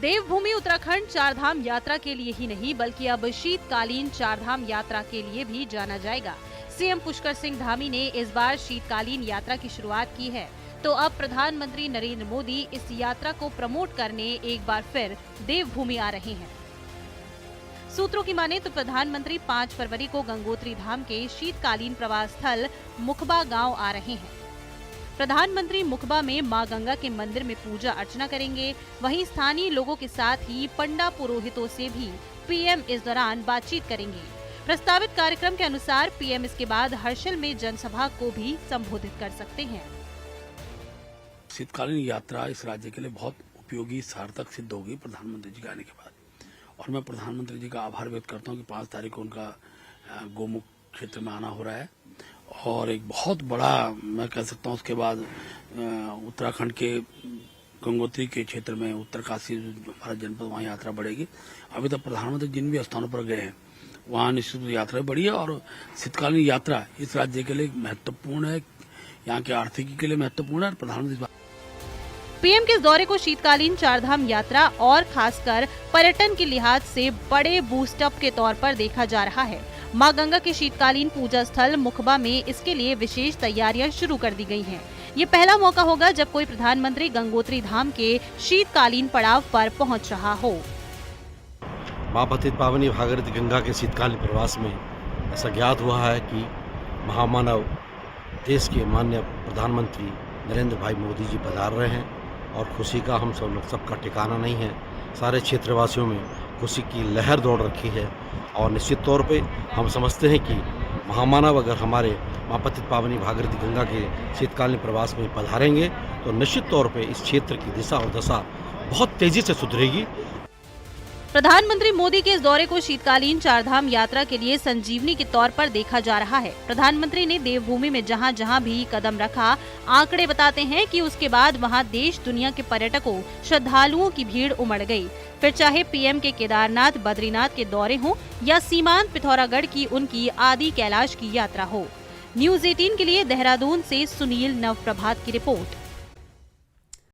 देवभूमि उत्तराखंड चारधाम यात्रा के लिए ही नहीं बल्कि अब शीतकालीन चारधाम यात्रा के लिए भी जाना जाएगा। सीएम पुष्कर सिंह धामी ने इस बार शीतकालीन यात्रा की शुरुआत की है, तो अब प्रधानमंत्री नरेंद्र मोदी इस यात्रा को प्रमोट करने एक बार फिर देवभूमि आ रहे हैं। सूत्रों की माने तो प्रधानमंत्री 5 फरवरी को गंगोत्री धाम के शीतकालीन प्रवास स्थल मुखबा गांव आ रहे हैं। प्रधानमंत्री मुखबा में मां गंगा के मंदिर में पूजा अर्चना करेंगे। वहीं स्थानीय लोगों के साथ ही पंडा पुरोहितों से भी पीएम इस दौरान बातचीत करेंगे। प्रस्तावित कार्यक्रम के अनुसार पीएम इसके बाद हर्षल में जनसभा को भी संबोधित कर सकते हैं। शीतकालीन यात्रा इस राज्य के लिए बहुत उपयोगी सार्थक सिद्ध होगी प्रधानमंत्री जी के आने के बाद, और मैं प्रधानमंत्री जी का आभार व्यक्त करता हूं कि 5 तारीख को उनका गोमुख क्षेत्र में आना हो रहा है, और एक बहुत बड़ा मैं कह सकता हूं उसके बाद उत्तराखंड के गंगोत्री के क्षेत्र में उत्तरकाशी हमारा जनपद, वहां यात्रा बढ़ेगी। अभी तक प्रधानमंत्री जिन भी स्थानों पर गए हैं वहां निश्चित यात्रा बढ़ी है, और शीतकालीन यात्रा इस राज्य के लिए महत्वपूर्ण है, यहाँ की आर्थिकी के लिए महत्वपूर्ण है। प्रधानमंत्री पीएम के इस दौरे को शीतकालीन चारधाम यात्रा और खासकर पर्यटन के लिहाज से बड़े बूस्टअप के तौर पर देखा जा रहा है। मां गंगा के शीतकालीन पूजा स्थल मुखबा में इसके लिए विशेष तैयारियां शुरू कर दी गई हैं। ये पहला मौका होगा जब कोई प्रधानमंत्री गंगोत्री धाम के शीतकालीन पड़ाव पर पहुंच रहा हो। मां पतित पावनी भागीरथी गंगा के शीतकालीन प्रवास में ऐसा ज्ञात हुआ है कि महामानव देश के माननीय प्रधानमंत्री नरेंद्र भाई मोदी जी पधार रहे हैं, और खुशी का हम सब लोग सबका ठिकाना नहीं है। सारे क्षेत्रवासियों में खुशी की लहर दौड़ रखी है, और निश्चित तौर पे हम समझते हैं कि महामानव अगर हमारे मां पतित पावनी भागीरथी गंगा के शीतकालीन प्रवास में पधारेंगे तो निश्चित तौर पे इस क्षेत्र की दिशा और दशा बहुत तेजी से सुधरेगी। प्रधानमंत्री मोदी के इस दौरे को शीतकालीन चारधाम यात्रा के लिए संजीवनी के तौर पर देखा जा रहा है। प्रधानमंत्री ने देवभूमि में जहां जहां भी कदम रखा, आंकड़े बताते हैं कि उसके बाद वहां देश दुनिया के पर्यटकों, श्रद्धालुओं की भीड़ उमड़ गई। फिर चाहे पीएम के केदारनाथ, बद्रीनाथ के दौरे हों या सीमांत पिथौरागढ़ की उनकी आदि कैलाश की यात्रा हो। न्यूज़ 18 के लिए देहरादून से सुनील नवप्रभात की रिपोर्ट।